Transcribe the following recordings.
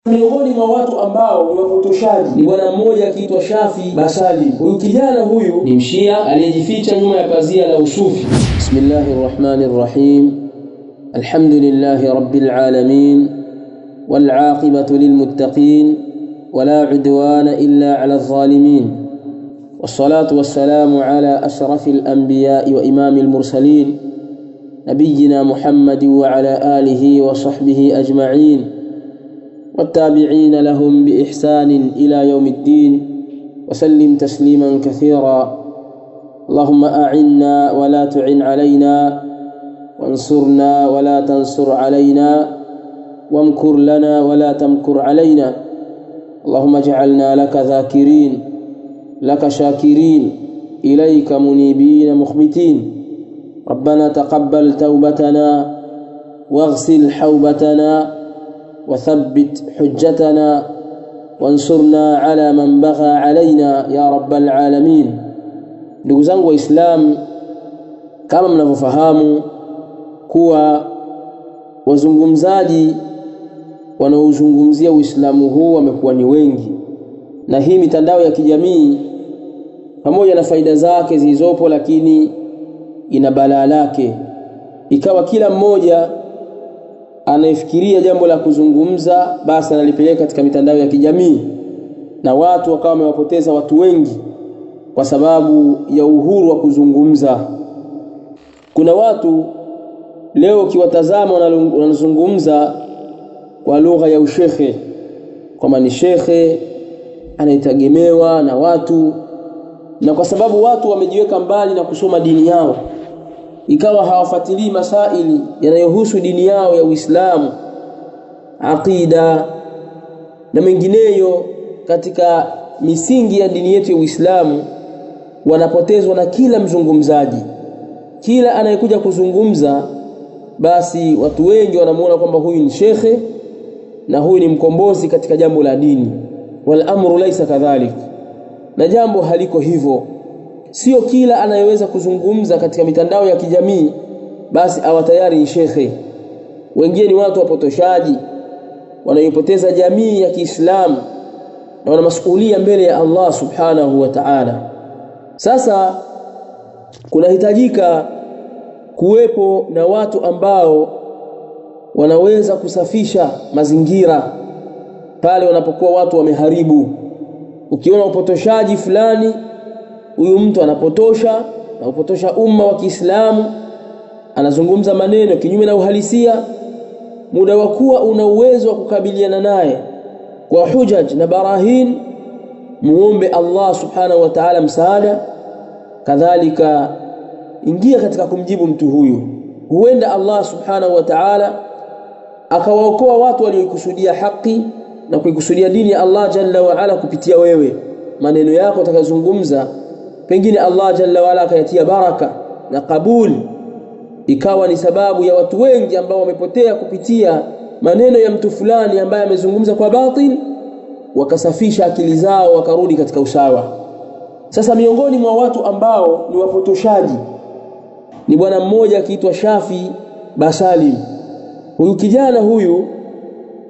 Miongoni mwa watu ambao ni wapotoshaji ni bwana mmoja akiitwa Shafi Basali. Huyu kijana huyu ni mshia aliyejificha nyuma ya pazia la usufi. Bismillahirrahmanirrahim. Alhamdulillahi rabbil alamin wal aqibatu lil muttaqin wala udwana illa ala adh-dhalimin. Wassalatu wassalamu ala ashrafil anbiya'i wa imamil mursalin nabiyyina Muhammadin wa ala alihi wa sahbihi ajma'in والتابعين لهم بإحسان إلى يوم الدين وسلم تسليما كثيرا. اللهم أعنا ولا تعن علينا وانصرنا ولا تنصر علينا وامكر لنا ولا تمكر علينا. اللهم اجعلنا لك ذاكرين لك شاكرين إليك منيبين مخبتين. ربنا تقبل توبتنا واغسل حوبتنا وثبت حجتنا وانصرنا على من بغى علينا يا رب العالمين. Ndugu zangu waislamu, kama mnavyofahamu kuwa wazungumzaji wanaozungumzia Uislamu huu wamekuwa ni wengi, na hii mitandao ya kijamii pamoja na faida zake zilizopo, lakini ina balaa lake. Ikawa kila mmoja anafikiria jambo la kuzungumza basi analipeleka katika mitandao ya kijamii, na watu wakawa wamewapoteza watu wengi kwa sababu ya uhuru wa kuzungumza. Kuna watu leo ukiwatazama wanazungumza kwa lugha ya ushekhe, kama ni shekhe anaitegemewa na watu, na kwa sababu watu wamejiweka mbali na kusoma dini yao, ikawa hawafuatilii masaili yanayohusu dini yao ya Uislamu, aqida na mengineyo katika misingi ya dini yetu ya Uislamu, wanapotezwa na kila mzungumzaji. Kila anayekuja kuzungumza basi watu wengi wanamuona kwamba huyu ni shekhe na huyu ni mkombozi katika jambo la dini. Wal amru laysa kadhalik, na jambo haliko hivyo. Sio kila anayeweza kuzungumza katika mitandao ya kijamii basi awa tayari ni shekhe. Wengine ni watu wapotoshaji wanaipoteza jamii ya Kiislamu na wana masuhulia mbele ya Allah subhanahu wa ta'ala. Sasa kunahitajika kuwepo na watu ambao wanaweza kusafisha mazingira pale wanapokuwa watu wameharibu. Ukiona upotoshaji fulani, huyu mtu anapotosha na upotosha umma wa Kiislamu, anazungumza maneno kinyume na uhalisia, muda wa kuwa una uwezo wa kukabiliana naye kwa hujaj na barahin, muombe Allah subhanahu wa ta'ala msaada. Kadhalika ingia katika kumjibu mtu huyu, huenda Allah subhanahu wa ta'ala akawaokoa watu waliokusudia haki na kuikusudia dini ya Allah jalla wa ala kupitia wewe. Maneno yako utakayozungumza pengine Allah jalla wa ala akayatia baraka na kabul, ikawa ni sababu ya watu wengi ambao wamepotea kupitia maneno ya mtu fulani ambaye amezungumza kwa batil, wakasafisha akili zao wakarudi katika usawa. Sasa miongoni mwa watu ambao ni wapotoshaji ni bwana mmoja akiitwa Shafi Basali. Huyu kijana huyu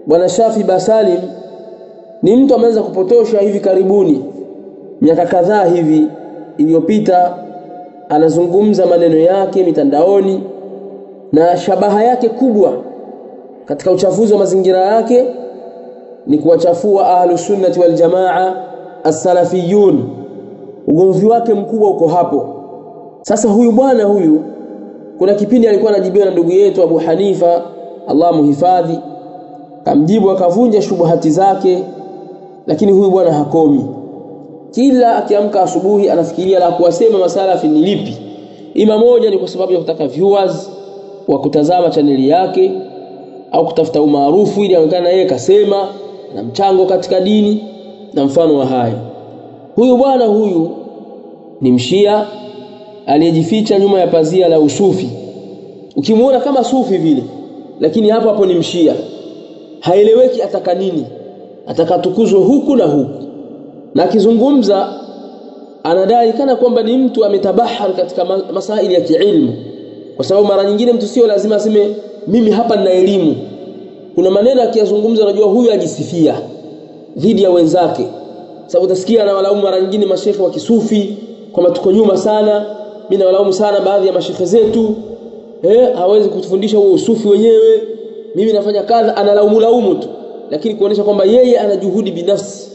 bwana Shafi Basali ni mtu ameanza kupotosha hivi karibuni, miaka kadhaa hivi iliyopita. Anazungumza maneno yake mitandaoni, na shabaha yake kubwa katika uchafuzi wa mazingira yake ni kuwachafua ahlus sunnati wal jamaa as-salafiyun. Ugomvi wake mkubwa uko hapo. Sasa huyu bwana huyu, kuna kipindi alikuwa anajibiwa na ndugu yetu Abu Hanifa, Allah muhifadhi, kamjibu akavunja shubuhati zake, lakini huyu bwana hakomi. Kila akiamka asubuhi anafikiria la kuwasema masalafi ni lipi. Ima moja ni kwa sababu ya kutaka viewers wa kutazama chaneli yake, au kutafuta umaarufu ili aonekane na yeye kasema na mchango katika dini na mfano wa haya. Huyu bwana huyu ni mshia aliyejificha nyuma ya pazia la usufi. Ukimuona kama sufi vile, lakini hapo hapo ni mshia. Haeleweki ataka nini, atakatukuzwe huku na huku, na akizungumza anadai kana kwamba ni mtu ametabahar katika masaili ya kiilmu, kwa sababu mara nyingine mtu sio lazima aseme mimi hapa nina elimu. kuna maneno akiyazungumza unajua huyu ajisifia dhidi ya wenzake. Sababu utasikia na walaumu mara nyingine mashehe wa kisufi kwamba tuko nyuma sana, mimi nawalaumu sana baadhi ya mashehe zetu, hawezi kutufundisha huo usufi wenyewe, mimi nafanya kadha, analaumu tu, lakini kuonesha kwamba yeye ana juhudi binafsi.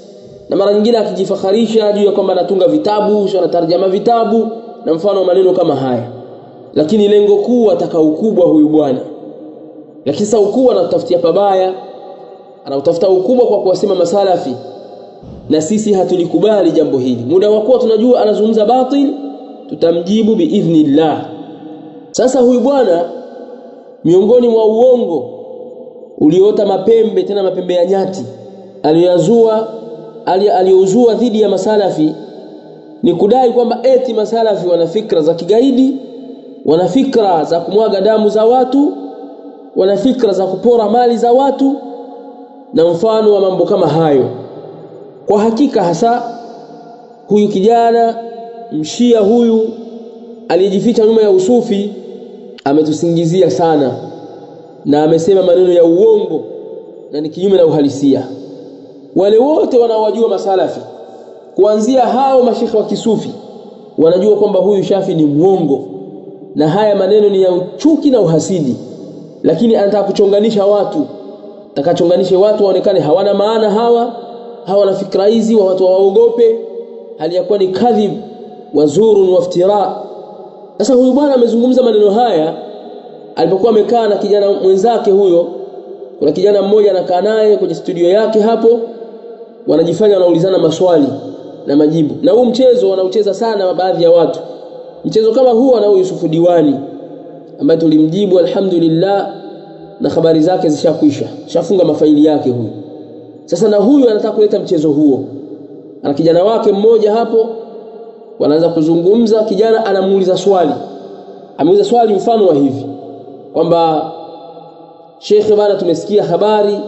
Na mara nyingine akijifakharisha juu ya kwamba anatunga vitabu, anatarjama vitabu na mfano wa maneno kama haya. Lakini lengo kuu ataka ukubwa huyu bwana. Lakini sasa ukubwa anatafutia pabaya, anautafuta ukubwa kwa kuwasema masalafi. Na sisi hatulikubali jambo hili. Muda wa kuwa tunajua anazungumza batil, tutamjibu biidhnillah. Sasa huyu bwana miongoni mwa uongo uliota mapembe, tena mapembe ya nyati, aliyouzua dhidi ya masalafi ni kudai kwamba eti masalafi wana fikra za kigaidi, wana fikra za kumwaga damu za watu, wana fikra za kupora mali za watu na mfano wa mambo kama hayo. Kwa hakika hasa huyu kijana mshia huyu aliyejificha nyuma ya usufi ametusingizia sana na amesema maneno ya uongo na ni kinyume na uhalisia. Wale wote wanaowajua masalafi kuanzia hao mashekhe wa kisufi wanajua kwamba huyu Shafi ni muongo na haya maneno ni ya uchuki na uhasidi, lakini anataka kuchonganisha watu, atakachonganishe watu waonekane hawana maana, hawana fikra hizi, wa watu waogope, hali yakuwa ni kadhib wazurun waftira. Sasa huyu bwana amezungumza maneno haya alipokuwa amekaa na kijana mwenzake huyo. Kuna kijana mmoja anakaa naye kwenye studio yake hapo, wanajifanya wanaulizana maswali na majibu. Na huu mchezo wanaucheza sana baadhi ya watu. Mchezo kama huu anao Yusufu Diwani ambaye tulimjibu alhamdulillah na habari zake zishakwisha, shafunga mafaili yake huyu. Sasa na huyu anataka kuleta mchezo huo. Ana kijana wake mmoja hapo, wanaanza kuzungumza, kijana anamuuliza swali. Ameuliza swali mfano wa hivi kwamba Sheikh bana, tumesikia habari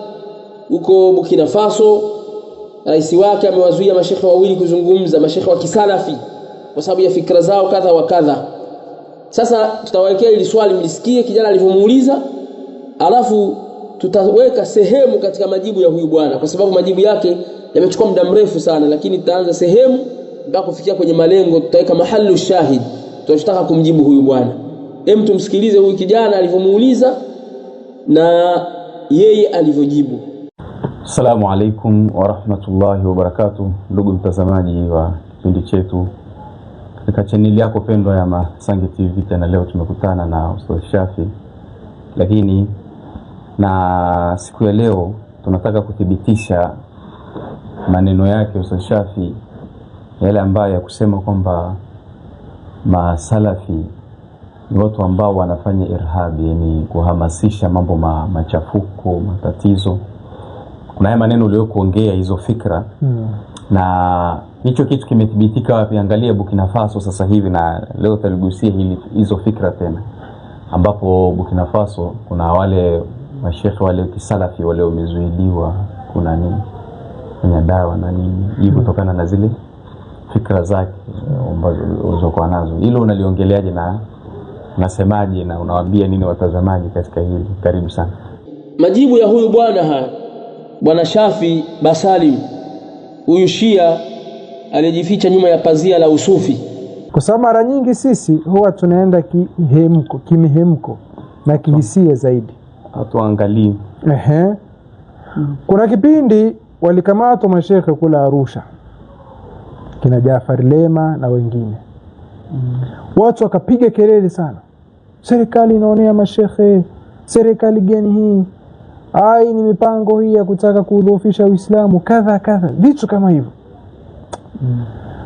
huko Burkina Faso rais wake amewazuia mashekhe wawili kuzungumza, mashekhe wa kisalafi kwa sababu ya fikra zao kadha wa kadha. Sasa tutawekea ili swali mlisikie kijana alivyomuuliza, alafu tutaweka sehemu katika majibu ya huyu bwana kwa sababu majibu yake yamechukua muda mrefu sana, lakini tutaanza sehemu mpaka kufikia kwenye malengo, tutaweka mahallu shahid tunachotaka kumjibu huyu bwana. Tumsikilize huyu kijana alivyomuuliza na yeye alivyojibu. Assalamu alaikum wa rahmatullahi wa barakatuh. Ndugu mtazamaji wa kipindi chetu katika channel yako pendwa ya Masangi TV, tena leo tumekutana na Ustadh Shafi, lakini na siku ya leo tunataka kuthibitisha maneno yake Ustadh Shafi yale ambayo ya kusema kwamba masalafi ni watu ambao wanafanya irhabi, yani kuhamasisha mambo machafuko, matatizo. Kuna haya maneno uliyokuongea hizo fikra na hicho kitu kimethibitika wapi? Angalia Burkina Faso sasa hivi, na leo taligusia hizo fikra tena, ambapo Burkina Faso kuna wale mashekhe wale kisalafi wale wamezuiliwa, kuna nini kwenye dawa na nini, hii kutokana na zile fikra zake ambazo ulizokuwa nazo. Hilo unaliongeleaje na unasemaje na unawaambia nini watazamaji katika hili? Karibu sana. Majibu ya huyu bwana Shafi Basalim, huyu Shia aliyejificha nyuma ya pazia la usufi. Kwa sababu mara nyingi sisi huwa tunaenda kimihemko na kihisia zaidi, hatuangalii. Kuna kipindi walikamatwa mashekhe kula Arusha, kina Jafar Lema na wengine. Watu wakapiga kelele sana, serikali inaonea mashekhe, serikali gani hii, ni mipango hii ya kutaka kudhoofisha Uislamu, kadha kadha, vitu kama hivyo.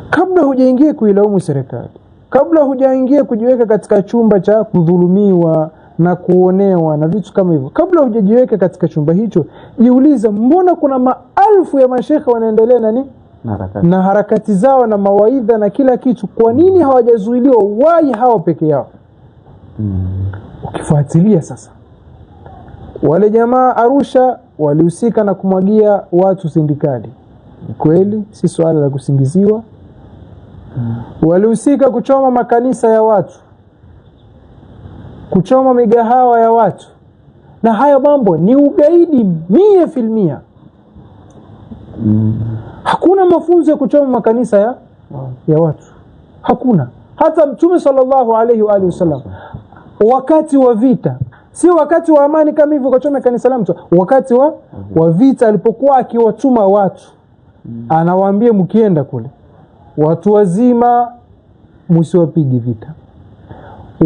Kabla hujaingia kuilaumu serikali, kabla hujaingia kujiweka katika chumba cha kudhulumiwa na kuonewa na vitu kama hivyo, kabla hujajiweka katika chumba hicho, jiuliza mbona kuna maelfu ya mashekhe wanaendelea na harakati zao na mawaidha na kila kitu, kwa nini hawajazuiliwa wai hao peke yao? Ukifuatilia sasa, wale jamaa Arusha walihusika na kumwagia watu sindikali, kweli si swala la kusingiziwa. Walihusika kuchoma makanisa ya watu, kuchoma migahawa ya watu, na haya mambo ni ugaidi 100%. Hakuna mafunzo ya kuchoma makanisa ya watu, hakuna. Hata Mtume sallallahu alayhi wa alihi wasallam wakati wa vita, si wakati wa amani kama hivyo kuchoma kanisa la mtu, wakati wa vita alipokuwa akiwatuma watu, anawaambia mkienda kule watu wazima msiwapige vita,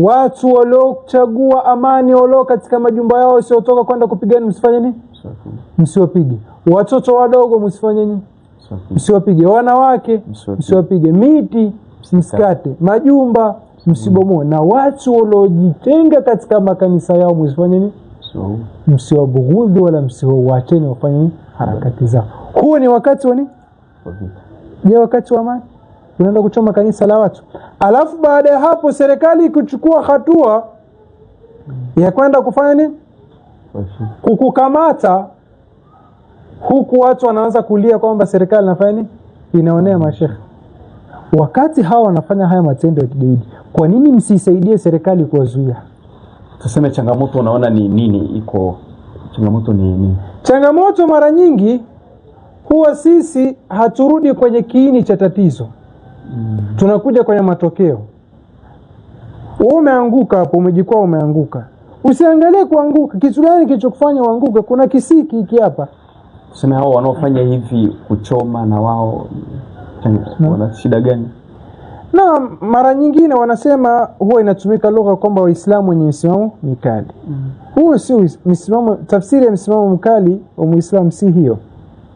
watu waliochagua amani walio katika majumba yao wasiotoka kwenda kupigana msifanye nini? Msiwapige. Watoto wadogo msifanye nini? Msiwapige. Wanawake msiwapige. Miti msikate, majumba msibomoe, na watu waliojitenga katika makanisa yao msifanye nini? Msiwabughudhi wala msiwaacheni wafanye harakati zao. Huo ni wakati wa nini? Je, wakati wa amani unaenda kuchoma kanisa la watu? Alafu baada ya hapo serikali kuchukua hatua ya kwenda kufanya nini? Kukukamata, huku watu wanaanza kulia kwamba serikali inafanya nini? Inaonea mashekhe. Wakati hawa wanafanya haya matendo ya kigaidi, kwa nini msisaidie serikali kuwazuia? Tuseme changamoto unaona ni nini iko? Changamoto ni nini? Changamoto mara nyingi huwa sisi haturudi kwenye kiini cha tatizo. Tunakuja kwenye matokeo. Wewe umeanguka hapo, umejikwaa, umeanguka. Usiangalie kuanguka, kitu gani kilichokufanya uanguke? Kuna kisiki hiki hapa. Tuseme hao wanaofanya hivi kuchoma na wao wana shida gani? Na mara nyingine wanasema huwa inatumika lugha kwamba Waislamu wenye msimamo mikali. Huo sio msimamo, tafsiri ya msimamo mkali wa Muislamu si hiyo.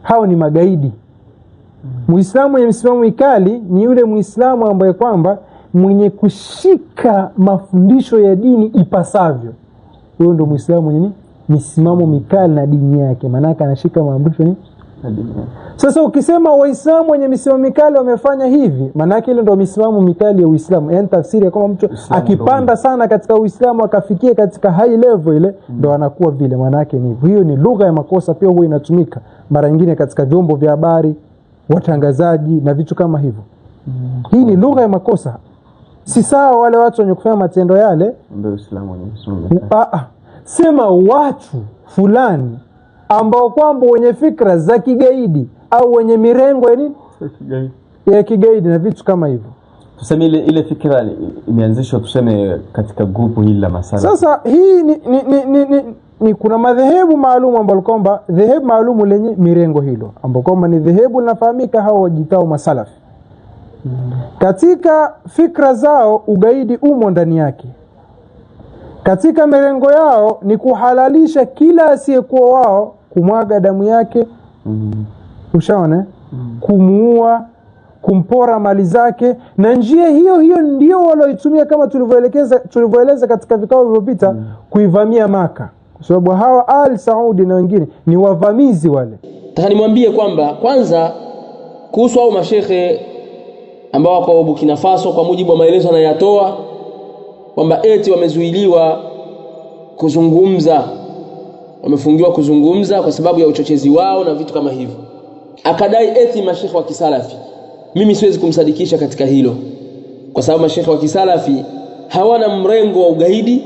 Hao ni magaidi. Muislamu mwenye msimamo mikali ni yule Muislamu ambaye kwamba mwenye kushika mafundisho ya dini ipasavyo. Huyo ndio Muislamu mwenye misimamo mikali na dini yake, maana anashika maamrisho ni na dini yake. Sasa ukisema Waislamu wenye misimamo mikali wamefanya hivi, maana yake ile ndio misimamo mikali ya Uislamu. Yaani tafsiri ya kama mtu akipanda sana katika Uislamu akafikia katika high level ile ndio anakuwa vile, maana yake ni hiyo. Ni lugha ya makosa, pia huwa inatumika mara nyingine katika vyombo vya habari, watangazaji na vitu kama hivyo. Hii ni lugha ya makosa. Si sawa wale watu wenye kufanya matendo yale ndio Uislamu wenye misimamo mikali. Sema watu fulani ambao kwamba wenye fikra za kigaidi au wenye mirengo ya kigaidi na vitu kama hivyo. Tuseme ile fikra imeanzishwa tuseme katika grupu hili la masala. Sasa hii ni kuna madhehebu maalum ambao kwamba dhehebu maalum lenye mirengo hilo ambao kwamba ni dhehebu linafahamika hao wajitao masalafi. Katika fikra zao ugaidi umo ndani yake. Katika mirengo yao ni kuhalalisha kila asiyekuwa wao kumwaga damu yake. Ushaona? Kumuua, kumpora mali zake, na njia hiyo ndio walioitumia kama tulivyoeleza katika vikao vilivyopita kuivamia Maka. Kwa sababu hawa Al-Saudi na wengine ni wavamizi wale. Nataka nimwambie kwamba kwanza kuhusu hao mashehe ambao wako Burkina Faso, kwa mujibu wa maelezo anayotoa kwamba eti wamezuiliwa kuzungumza, wamefungiwa kuzungumza kwa sababu ya uchochezi wao na vitu kama hivyo, akadai eti mashehe wa kisalafi. Mimi siwezi kumsadikisha katika hilo, kwa sababu mashehe wa kisalafi hawana mrengo wa ugaidi,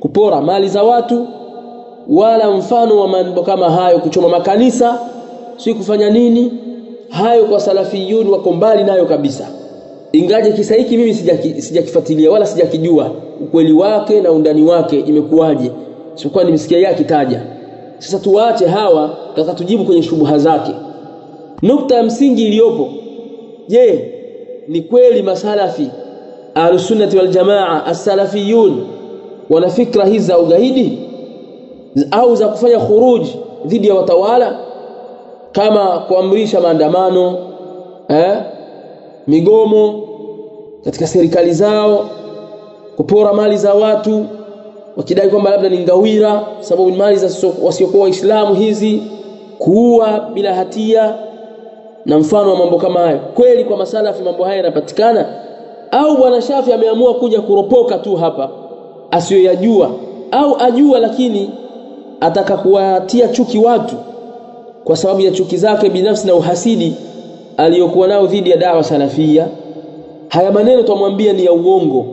kupora mali za watu, wala mfano wa mambo kama hayo, kuchoma makanisa, si kufanya nini hayo. Kwa salafiyun wako mbali nayo kabisa. Ingaje kisa hiki mimi sijakifuatilia wala sijakijua ukweli wake na undani wake imekuwaje, sikuwa nimesikia yeye akitaja. Sasa tuwaache hawa, tutujibu kwenye shubuha zake. Nukta ya msingi iliyopo, je, ni kweli masalafi Ahlus-Sunnah wal Jamaa as-salafiyun wana fikra hizi za ugaidi au za kufanya khuruj dhidi ya watawala, kama kuamrisha maandamano, migomo katika serikali zao, kupora mali za watu wakidai kwamba labda ni ngawira sababu ni mali za wasiokuwa Waislamu hizi, kuua bila hatia na mfano wa mambo kama hayo? Kweli kwa masalafi mambo haya yanapatikana, au bwana Shafi ameamua kuja kuropoka tu hapa asiyoyajua, au ajua lakini ataka kuwatia chuki watu kwa sababu ya chuki zake binafsi na uhasidi aliyokuwa nao dhidi ya dawa salafia? Haya maneno tumwambia ni ya uongo.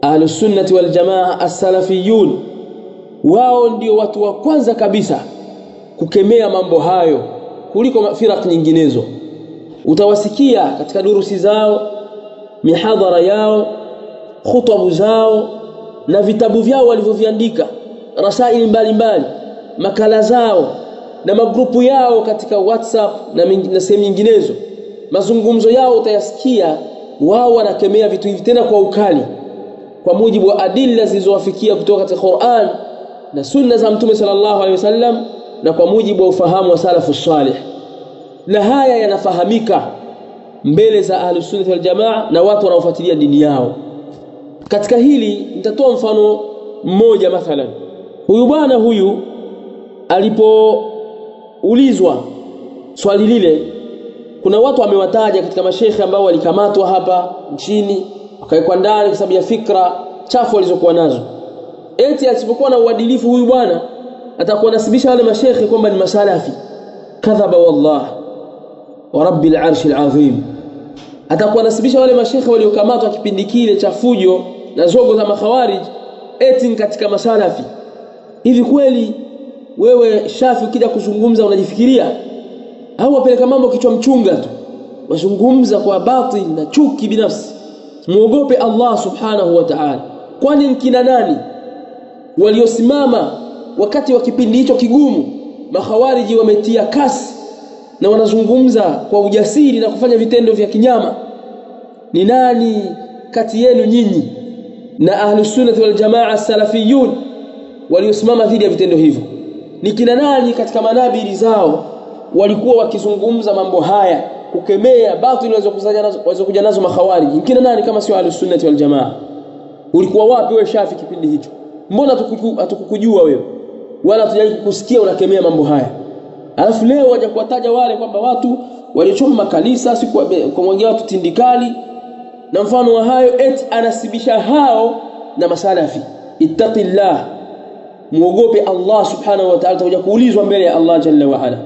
Ahlus-Sunnah wal Jamaa as-salafiyun wao ndio watu wa kwanza kabisa kukemea mambo hayo kuliko firaq nyinginezo. Utawasikia katika durusi zao, mihadhara yao, khutbu zao na vitabu vyao walivyoviandika, rasaili mbalimbali, makala zao na magrupu yao katika WhatsApp na sehemu nyinginezo. Mazungumzo yao utayasikia wao wanakemea vitu hivi tena kwa ukali, kwa mujibu wa adilla zilizowafikia kutoka katika Qur'an na sunna za Mtume sallallahu alaihi wasallam, na kwa mujibu wa ufahamu wa salafu salih. Na haya yanafahamika mbele za ahlus sunnah wal jamaa na watu wanaofuatilia dini yao. Katika hili nitatoa mfano mmoja. Mathalan, huyu bwana huyu alipoulizwa swali lile, kuna watu amewataja katika mashekhe ambao walikamatwa hapa nchini wakawekwa ndani kwa sababu ya fikra chafu walizokuwa nazo. Eti asipokuwa na uadilifu huyu bwana atakuwa nasibisha wale mashekhe kwamba ni masalafi. Kadhaba wallah wa rabbil arshil azim. Atakuwa nasibisha wale mashekhe waliokamatwa kipindi kile cha fujo na zogo za makhawarij eti katika masalafi. Hivi kweli wewe Shafi ukija kuzungumza unajifikiria au wapeleka mambo kichwa mchunga tu, wazungumza kwa batil na chuki binafsi? Muogope Allah subhanahu wa ta'ala. Kwani kina nani waliosimama wakati wa kipindi hicho kigumu? Makhawariji wametia kasi na wanazungumza kwa ujasiri na kufanya vitendo vya kinyama. Ni nani kati yenu nyinyi na ahlus sunnah wal jamaa salafiyun waliosimama dhidi ya vitendo hivyo? Ni kina nani katika manabiri zao walikuwa wakizungumza mambo haya, kukemea batili walizokuja nazo makhawariji? Ni kina nani kama sio ahlus sunnah wal jamaa? Ulikuwa wapi wewe Shafi kipindi hicho? Mbona hatukukujua wewe wala tujali kukusikia unakemea mambo haya? Alafu leo waje kuwataja wale kwamba watu waliochoma makanisa, si kumwagia watu tindikali na mfano wa hayo, eti anasibisha hao na masalafi. Ittaqillah, muogope Allah subhanahu wa ta'ala, utakuja kuulizwa mbele ya Allah jalla wa ala.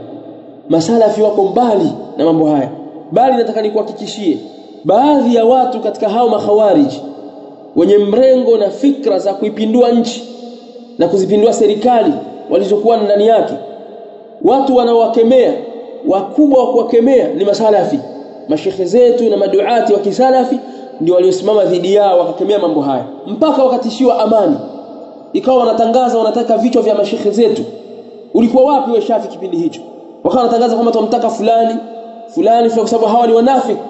Masalafi wako mbali na mambo haya, bali nataka nikuhakikishie baadhi ya watu katika hao makhawariji wenye mrengo na fikra za kuipindua nchi na kuzipindua serikali walizokuwa ndani yake, watu wanaowakemea, wakubwa wa kuwakemea ni masalafi. Mashekhe zetu na maduati wa kisalafi ndio waliosimama dhidi yao wakakemea mambo haya, mpaka wakatishiwa amani, ikawa wanatangaza wanataka vichwa vya mashekhe zetu. Ulikuwa wapi wewe Shafi kipindi hicho? Wakawa wanatangaza kwamba tunamtaka fulani kwa sababu hawa ni wanafiki.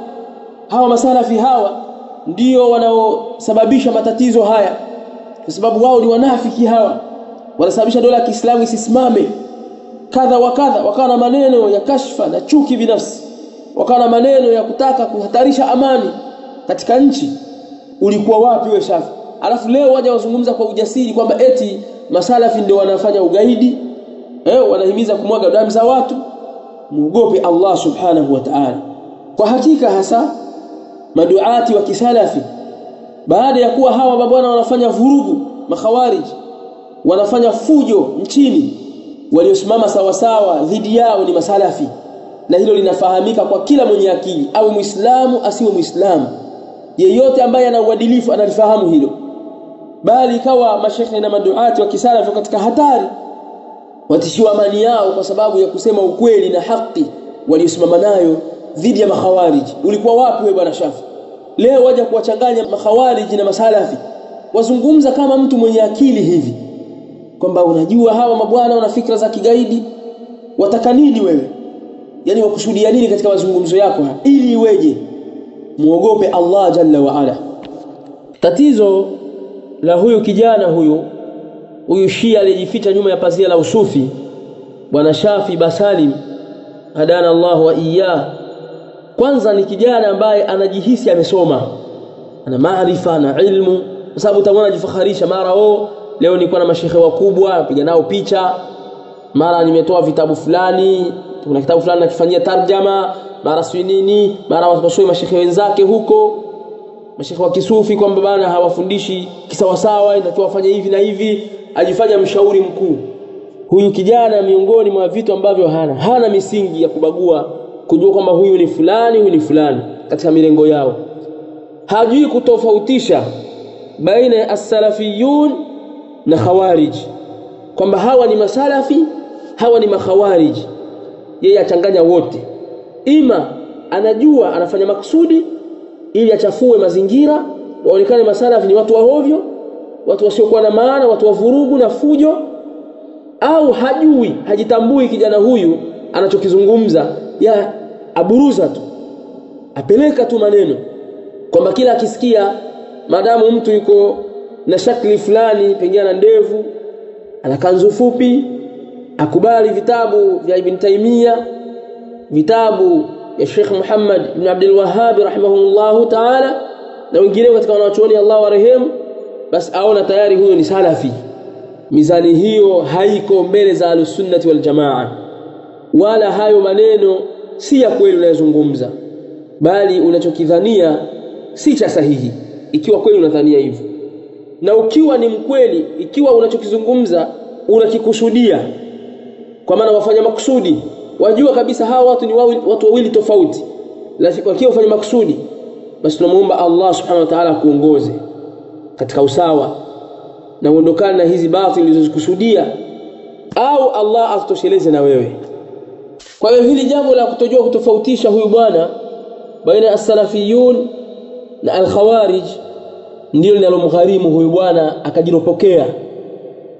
Hawa masalafi hawa ndio wanaosababisha matatizo haya, kwa sababu wao ni wanafiki. Hawa wanasababisha dola ya Kiislamu isisimame, kadha wa kadha. Wakawa na maneno ya kashfa na chuki binafsi, wakawa na maneno ya kutaka kuhatarisha amani katika nchi. Ulikuwa wapi wewe Shafi? Alafu leo waje wazungumza kwa ujasiri kwamba eti masalafi ndio wanafanya ugaidi, wanahimiza kumwaga damu za watu. Muogope Allah subhanahu wa ta'ala. Kwa hakika hasa maduati wa kisalafi, baada ya kuwa hawa mabwana wanafanya vurugu, makhawarij wanafanya fujo nchini, waliosimama sawa sawa dhidi yao ni masalafi. Na hilo linafahamika kwa kila mwenye akili, au muislamu asiwe muislamu, yeyote ambaye ana uadilifu analifahamu hilo. Bali ikawa mashekhe na maduati wa kisalafi katika hatari, watishiwa amani yao kwa sababu ya kusema ukweli na haki waliosimama nayo dhidi ya makhawariji. Ulikuwa wapi wewe bwana Shafi? Leo waje kuwachanganya makhawariji na masalafi, wazungumza kama mtu mwenye akili hivi kwamba unajua hawa mabwana wana fikra za kigaidi. Wataka nini wewe? Yani wakusudia nini katika mazungumzo yako ili iweje? Muogope Allah jalla wa ala. Tatizo la huyu kijana huyu Shia aliyejificha nyuma ya pazia la usufi, bwana Shafi Basalim hadana Allah wa iyah, kwanza ni kijana ambaye anajihisi amesoma, ana maarifa na ilmu, kwa sababu utaona anajifakharisha mara leo nilikuwa na mashekhe wakubwa napiga nao picha, mara nimetoa vitabu fulani, kuna kitabu fulani nakifanyia tarjama, mara si nini, mara wasome mashekhe wenzake huko, mashekhe wa kisufi kwamba bana hawafundishi kisawasawa, inatakiwa wafanye hivi na hivi, ajifanya mshauri mkuu. Huyu kijana miongoni mwa vitu ambavyo hana misingi ya kubagua, kujua kwamba huyu ni fulani katika milengo yao. Hajui kutofautisha baina ya as-salafiyun na khawarij. kwamba hawa ni masalafi, hawa ni makhawarij. Yeye achanganya wote. Ima anajua anafanya makusudi ili achafue mazingira, waonekane masalafi ni watu wa hovyo, watu wasiokuwa na maana, watu wa vurugu na fujo, au hajui, hajitambui kijana huyu anachokizungumza, ya aburuza tu, apeleka tu maneno kwamba kila akisikia madamu mtu yuko na shakli fulani, pengine na ndevu, ana kanzu fupi, akubali vitabu vya Ibn Taymiyyah, vitabu ya Sheikh Muhammad ibn Abdul Wahhab rahimahullahu ta'ala na wengineo katika wanachuoni Allah warehemu, basi aona tayari huyo ni salafi. Mizani hiyo haiko mbele za Ahlus-Sunnah wal Jamaa, wala hayo maneno si ya kweli unayozungumza, bali unachokidhania si cha sahihi ikiwa kweli unadhania hivyo. Na ukiwa ni mkweli, ikiwa unachokizungumza unakikusudia, kwa maana wafanya makusudi, wajua kabisa hawa watu ni watu wawili tofauti, lakini wakiwa wafanya makusudi, basi tunamuomba Allah subhanahu wa ta'ala kuongoze katika usawa na uondokane na hizi batili ulizozikusudia, au Allah atutosheleze na wewe. Kwa hiyo hili jambo la kutojua kutofautisha huyu bwana baina ya as-salafiyun na al-khawarij ndio linalomgharimu huyu bwana akajiropokea,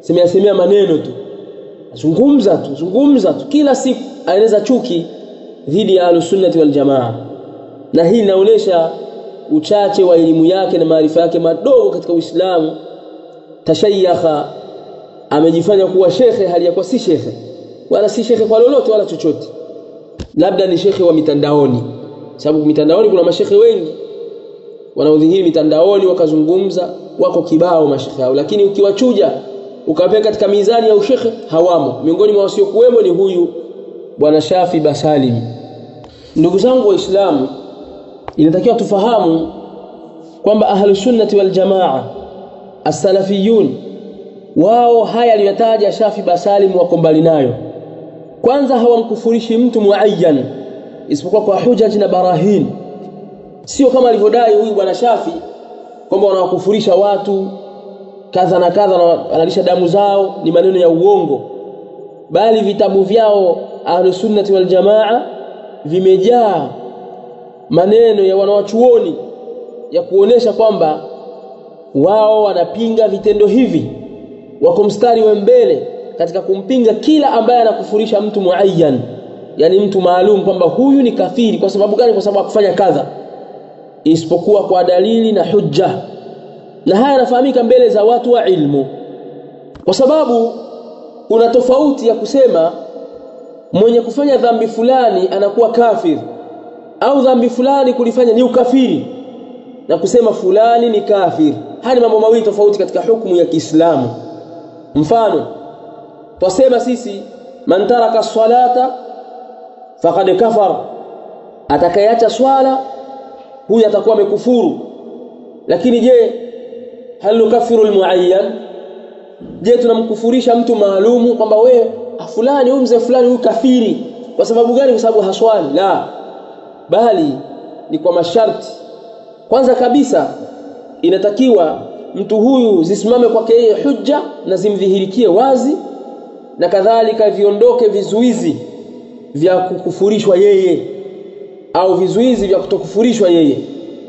semea maneno tu, zungumza tu kila siku, aeleza chuki dhidi ya Ahlus-Sunnah wal Jamaa. Na hii inaonyesha uchache wa elimu yake na maarifa yake madogo katika Uislamu. Tashayakha, amejifanya kuwa shekhe hali ya kuwa si shekhe, wala si shekhe kwa lolote wala chochote, labda ni shekhe wa mitandaoni, sababu mitandaoni kuna mashekhe wengi wanaodhihiri mitandaoni wakazungumza, wako kibao mashekhe hao, lakini ukiwachuja ukawapeka katika mizani ya ushekhe hawamo. Miongoni mwa wasiokuwemo ni huyu bwana Shafi Basalim. Ndugu zangu Waislamu, inatakiwa tufahamu kwamba Ahlus-Sunnah wal Jamaa as-salafiyun wao haya aliyotaja Shafi Basalim wako mbali nayo. Kwanza hawamkufurishi mtu muayyan isipokuwa kwa hujaj na barahin, sio kama alivyodai huyu bwana Shafi kwamba wanawakufurisha watu kadha na kadha na wanalisha damu zao. Ni maneno ya uongo, bali vitabu vyao Ahlus-Sunnah wal Jamaa vimejaa maneno ya wanawachuoni ya kuonesha kwamba wao wanapinga vitendo hivi, wako mstari wa mbele katika kumpinga kila ambaye anakufurisha mtu muayyan, yani mtu maalum, kwamba huyu ni kafiri. Kwa sababu gani? Kwa sababu akufanya kadha, isipokuwa kwa dalili na hujja. Na haya yanafahamika mbele za watu wa ilmu, kwa sababu kuna tofauti ya kusema mwenye kufanya dhambi fulani anakuwa kafir, au dhambi fulani kulifanya ni ukafiri, na kusema fulani ni kafir. Haya ni mambo mawili tofauti katika hukumu ya Kiislamu. Mfano, twasema sisi man taraka as-salata faqad kafar, atakayeacha swala huyu atakuwa amekufuru. Lakini je, hal nukaffiru al-muayyan? Je, tunamkufurisha mtu maalumu kwamba wewe fulani, huyu mzee fulani huyu kafiri kwa sababu gani? Kwa sababu haswali? La, bali ni kwa masharti. Kwanza kabisa inatakiwa mtu huyu zisimame kwake yeye hujja na zimdhihirikie wazi, na kadhalika viondoke vizuizi vya kukufurishwa yeye au vizuizi vya kutokufurishwa yeye,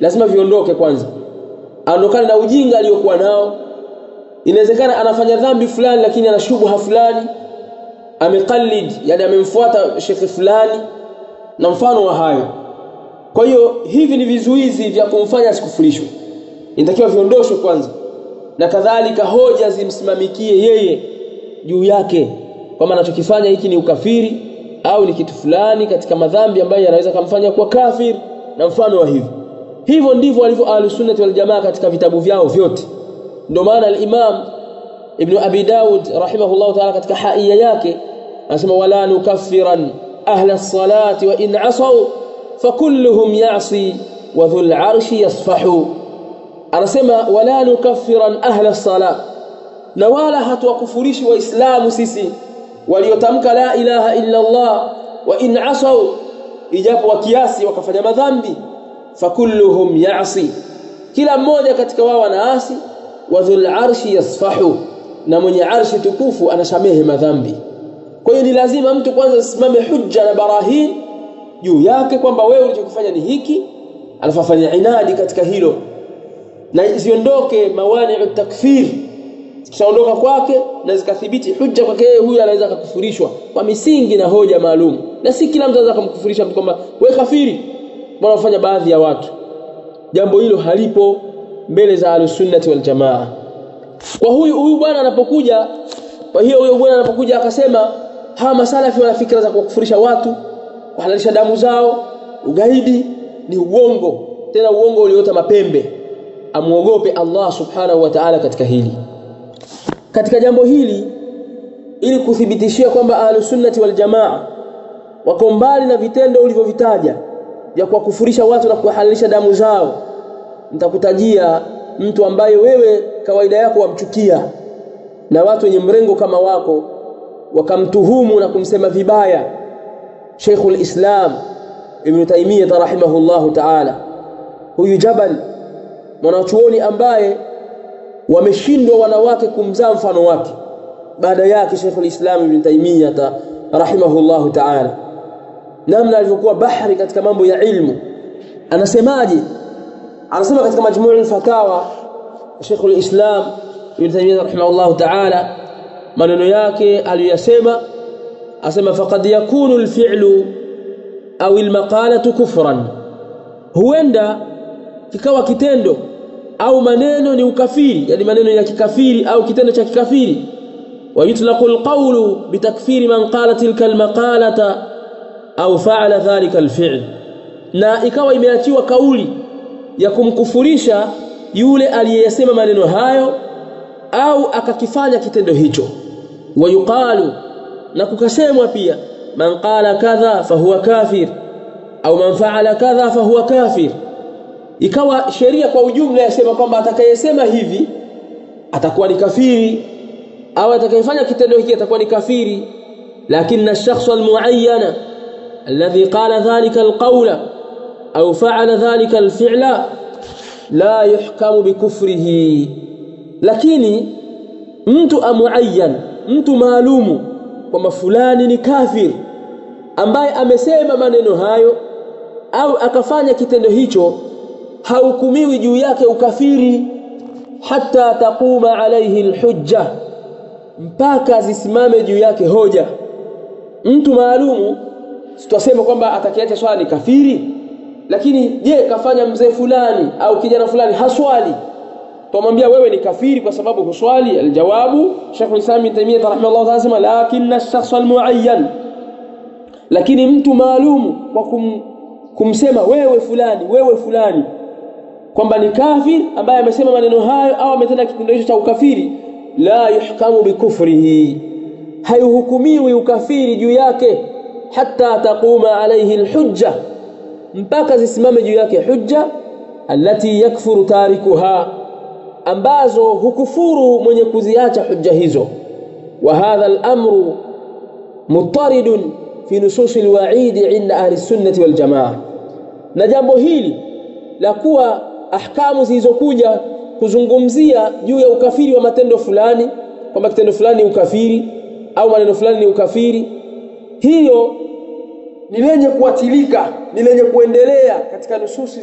lazima viondoke kwanza. Aondokane na ujinga aliyokuwa nao. Inawezekana anafanya dhambi fulani lakini ana shubha fulani, amekallid, yani amemfuata shekhi fulani na mfano wa hayo. Kwa hiyo hivi ni vizuizi vya kumfanya asikufurishwe, inatakiwa viondoshwe kwanza, na kadhalika hoja zimsimamikie yeye juu yake kwamba anachokifanya hiki ni ukafiri au ni kitu fulani katika madhambi ambayo yanaweza kumfanya kuwa kafir na mfano wa hivyo. Hivyo ndivyo walivyo Ahlus-Sunnah wal Jamaa katika vitabu vyao vyote. Ndio maana al-Imam Ibn Abi Daud rahimahullah ta'ala katika haiya yake anasema wala nukaffiran ahla as-salati wa in asaw fakulluhum ya'si wa dhul 'arshi yasfahu. Anasema wala nukaffiran ahla as-salat, na wala hatuwakufurishi waislamu sisi waliotamka la ilaha illa Allah wa in asaw, ijapo wakiasi wakafanya madhambi, fakulluhum ya'si, kila mmoja katika wao anaasi, wa dhul 'arshi yasfahu, na mwenye arshi tukufu anasamehe madhambi. Kwa hiyo ni lazima mtu kwanza asimame hujja na barahin juu yake kwamba wewe ulichokifanya ni hiki, alafu afanye inadi katika hilo, na isiondoke mawani'u takfir, zikishaondoka kwake na zikathibiti hujja kwake yeye, huyu anaweza kukufurishwa kwa misingi na hoja maalum. Na si kila mtu anaweza kumkufurisha mtu kwamba wewe kafiri, bwana wafanya baadhi ya watu. Jambo hilo halipo mbele za Ahlus-Sunnah wal Jamaa. Kwa huyu bwana anapokuja, kwa hiyo huyo bwana anapokuja akasema hawa masalafi wana fikra za kukufurisha watu, kuhalalisha damu zao, ugaidi, ni uongo, tena uongo uliota mapembe. Amuogope Allah subhanahu wa ta'ala katika hili. Katika jambo hili, ili kuthibitishia kwamba Ahlus-Sunnah wal Jamaa wako mbali na vitendo ulivyovitaja vya kuwakufurisha watu na kuhalalisha damu zao, nitakutajia mtu ambaye wewe kawaida yako wamchukia, na watu wenye mrengo kama wako wakamtuhumu na kumsema vibaya, Sheikhul Islam Ibn Taymiyyah rahimahullahu ta'ala. Huyu Jabal, mwanachuoni ambaye wameshindwa wanawake kumzaa mfano wake baada yake Sheikhul Islam Ibn Taymiyyah rahimahullahu ta'ala, namna alivyokuwa bahari katika mambo ya ilmu. Anasemaje? Anasema katika Majmu'ul Fatawa Sheikhul Islam Ibn Taymiyyah rahimahullahu ta'ala, maneno yake aliyosema, asema faqad yakunu al-fi'lu au al-maqalatu kufran, huenda kikawa kitendo au maneno ni ukafiri, yani maneno ya kikafiri au kitendo cha kikafiri. Wa yutlaqu al-qawlu bitakfiri man qala tilka al-maqalata au fa'ala dhalika al-fi'l, na ikawa imeachiwa kauli ya kumkufurisha yule aliyesema maneno hayo au akakifanya kitendo hicho. Wa yuqalu, na kukasemwa pia, man qala kadha fahuwa kafir au man fa'ala kadha fahuwa kafir. Ikawa sheria kwa ujumla yasema kwamba atakayesema hivi atakuwa ni kafiri, au atakayefanya kitendo hiki atakuwa ni kafiri. Lakini ash-shakhs al-mu'ayyana alladhi qala dhalika al-qawla au fa'ala dhalika al-fi'la la yuhkamu bikufrihi. Lakini mtu muayyan, mtu maalumu kwamba fulani ni kafir, ambaye amesema maneno hayo au akafanya kitendo hicho, haukumiwi juu yake ukafiri hatta taquma alayhi alhujja, mpaka zisimame juu yake hoja. Mtu maalumu tutasema kwamba atakiacha swala ni kafiri, lakini je, kafanya mzee fulani au kijana fulani haswali, tumwambia wewe ni kafiri kwa sababu huswali? Aljawabu, Sheikh Islam Ibn Taymiyyah rahimahullah anasema lakinna ash-shakhs al-muayyan, lakini mtu maalumu kwa kumsema wewe fulani kwamba ni kafir, ambaye amesema maneno hayo au ametenda kitendo hicho cha ukafiri, la yuhkamu bikufrihi, hayuhukumiwi ukafiri juu yake hatta taquma alayhi alhujja, mpaka zisimame juu yake hujja, allati yakfuru tarikuha, ambazo hukufuru mwenye kuziacha hujja hizo. Wa hadha al-amru muttaridun fi nusus al-wa'id 'inda ahli sunnah wal jamaa. Na jambo hili la kuwa ahkamu zilizokuja kuzungumzia juu ya ukafiri wa matendo fulani, kwamba kitendo fulani ni ukafiri au maneno fulani ni ukafiri, hiyo ni lenye kuatilika, ni lenye kuendelea katika nususi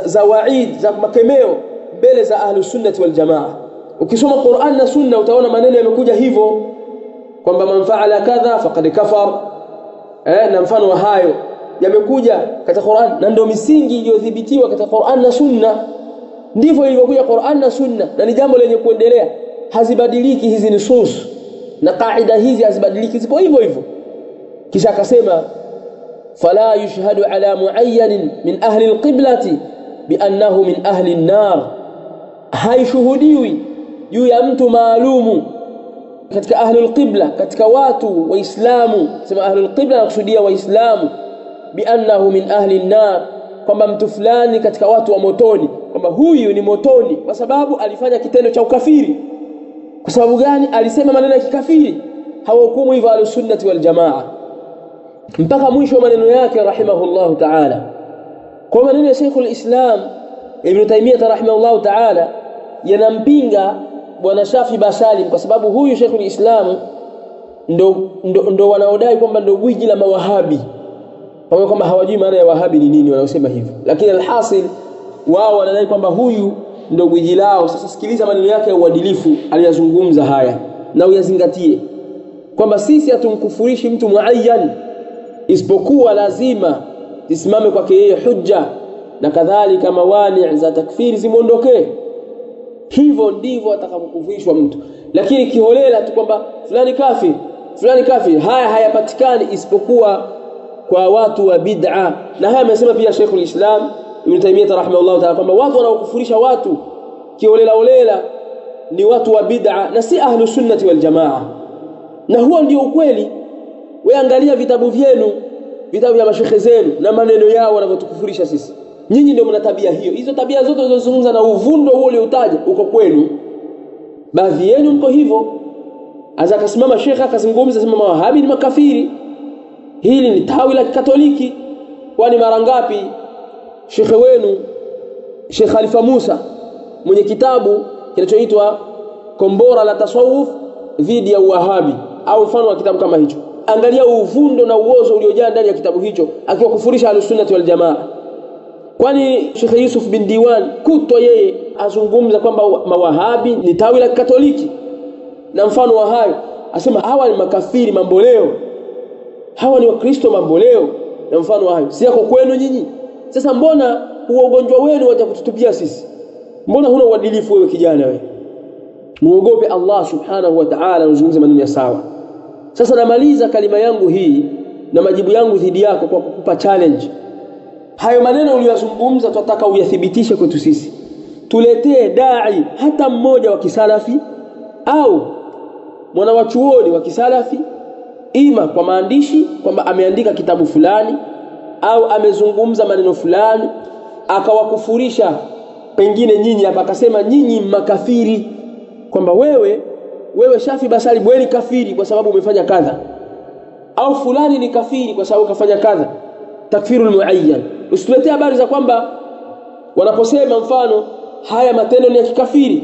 za wa'id, za makemeo mbele za Ahlus-Sunnah wal Jamaa. Ukisoma Qur'an na Sunna utaona maneno yamekuja hivyo kwamba man fa'ala kadha faqad kafar, na mfano wa hayo yamekuja katika Qur'an, na ndio misingi iliyodhibitiwa katika Qur'an na Sunna. Ndivyo ilivyokuja Qur'an na Sunna, na ni jambo lenye kuendelea, hazibadiliki hizi nusus na kaida hizi hazibadiliki, zipo hivyo hivyo. Kisha akasema fala yushhadu ala muayyan min ahli alqiblati bi annahu min ahli an-nar, haishuhudiwi juu ya mtu maalumu katika ahli alqibla, katika watu waislamu, sema ahli alqibla na kusudia waislamu, bi annahu min ahli an-nar, kwamba mtu fulani katika watu wa motoni, kwamba huyu ni motoni kwa sababu alifanya kitendo cha ukafiri. Kwa sababu gani? Alisema maneno ya kikafiri. Hawahukumu hivyo Ahlus-Sunnah wal Jamaa mpaka mwisho wa maneno yake rahimahullahu ta'ala. Kwa maneno ya Sheikhul Islam Ibn Taymiyyah rahimahullahu ta'ala yanampinga bwana Shafi Basalim, kwa sababu huyu Sheikhul Islam ndo wanaodai kwamba ndo gwiji la mawahabi, pamoja kwamba hawajui maana ya wahabi ni nini wanaosema hivyo, lakini alhasil wao wanadai kwamba huyu ndo gwiji lao. Sasa sikiliza maneno yake ya uadilifu aliyazungumza haya na uyazingatie, kwamba sisi hatumkufurishi mtu muayyan, isipokuwa lazima zisimame kwake yeye hujja, na kadhalika mawani' za takfiri zimuondokee. Hivyo ndivyo atakapokufurishwa mtu. Lakini kiholela tu kwamba fulani kafir, haya hayapatikani isipokuwa kwa watu wa bid'a. Na haya amesema pia Sheikhul Islam Ibn Taymiyyah rahimahullah ta'ala kwamba watu wanaokufurisha watu kiholela ni watu wa bid'a na si ahlus sunnati wal jamaa. Na huo ndio ukweli. Wewe angalia vitabu vyenu, vitabu vya mashekhe zenu na maneno yao wanavyotukufurisha sisi. Nyinyi ndio mna tabia hiyo. Hizo tabia zote zilizozungumza na uvundo huo uliotaja uko kwenu. Baadhi yenu mko hivyo. Aza akasimama shekha akazungumza sema mawahabi ni makafiri. Hili ni tawi la Katoliki. Kwani mara ngapi shekhe wenu Sheikh Khalifa Musa mwenye kitabu kinachoitwa Kombora la Tasawuf dhidi ya Wahabi au mfano wa kitabu kama hicho, angalia uvundo na uozo uliojaa ndani ya kitabu hicho akiwakufurisha Ahlus-Sunnah wal Jamaa. Kwani Sheikh Yusuf bin Diwan kuto yeye azungumza kwamba mawahabi ni tawi la Katoliki na mfano wa hayo, asema hawa ni makafiri mamboleo, hawa ni wakristo mamboleo na mfano wa hayo. Si yako kwenu nyinyi? Sasa mbona huo ugonjwa wenu waje kututupia sisi? Mbona huna uadilifu wewe kijana wewe? Muogope Allah subhanahu wa ta'ala, uzungumze maneno ya sawa. Sasa namaliza kalima yangu hii na majibu yangu dhidi yako kwa kukupa challenge. Hayo maneno uliyozungumza tunataka uyathibitishe kwetu sisi. Tuletee dai hata mmoja wa kisalafi au mwana wa chuoni wa kisalafi, ima kwa maandishi kwamba ameandika kitabu fulani au amezungumza maneno fulani akawakufurisha pengine nyinyi hapa, akasema nyinyi makafiri, kwamba wewe Shafi Basalim wewe ni kafiri kwa sababu umefanya kadha, au fulani ni kafiri kwa sababu kafanya kadha, takfirul muayyan. Usituletee habari za kwamba wanaposema mfano haya matendo ni ya kikafiri,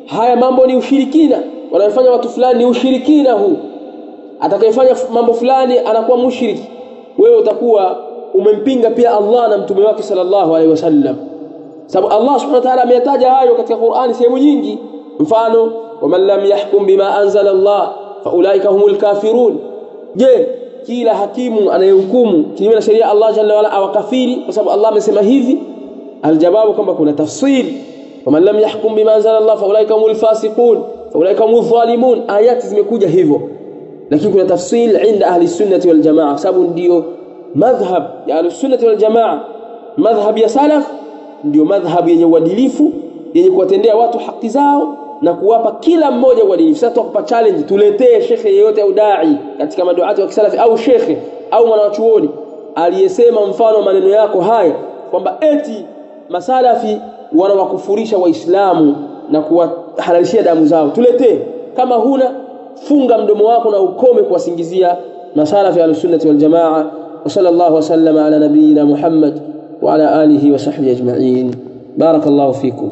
haya mambo ni ushirikina, wanayofanya watu fulani ni ushirikina huu, atakayefanya mambo fulani anakuwa mushriki, wewe utakuwa umempinga pia Allah na mtume wake sallallahu alaihi wasallam. Sababu Allah subhanahu wa ta'ala ameyataja hayo katika Qur'ani sehemu nyingi, mfano waman lam yahkum bima anzala Allah fa ulaika humul kafirun. Je, kila hakimu anayehukumu kinyume na sheria Allah jalla wala awakafiri kwa sababu Allah amesema hivi? Aljawabu kwamba kuna tafsiri, waman lam yahkum bima anzala Allah fa ulaika humul fasiqun fa ulaika humul zalimun. Ayati zimekuja hivyo, lakini kuna tafsiri inda ahli sunnati wal jamaa, sababu ndio madhhab ya ahli sunnati wal jamaa. Madhhab ya salaf ndio madhhab yenye uadilifu, yenye kuwatendea watu haki zao na kuwapa kila mmoja uadilifu. Sasa tukupa challenge, tuletee shekhe yeyote au dai katika maduati wa kisalafi au shekhe au mwanachuoni aliyesema mfano maneno yako haya kwamba eti masalafi wanawakufurisha waislamu na kuwahalalishia damu zao. Tuletee. Kama huna, funga mdomo wako na ukome kuwasingizia masalafi ya Ahlus-Sunnah wal Jamaa. Wa sallallahu wa sallama ala nabiyyina Muhammad wa ala alihi wa sahbihi ajma'in. Barakallahu fikum.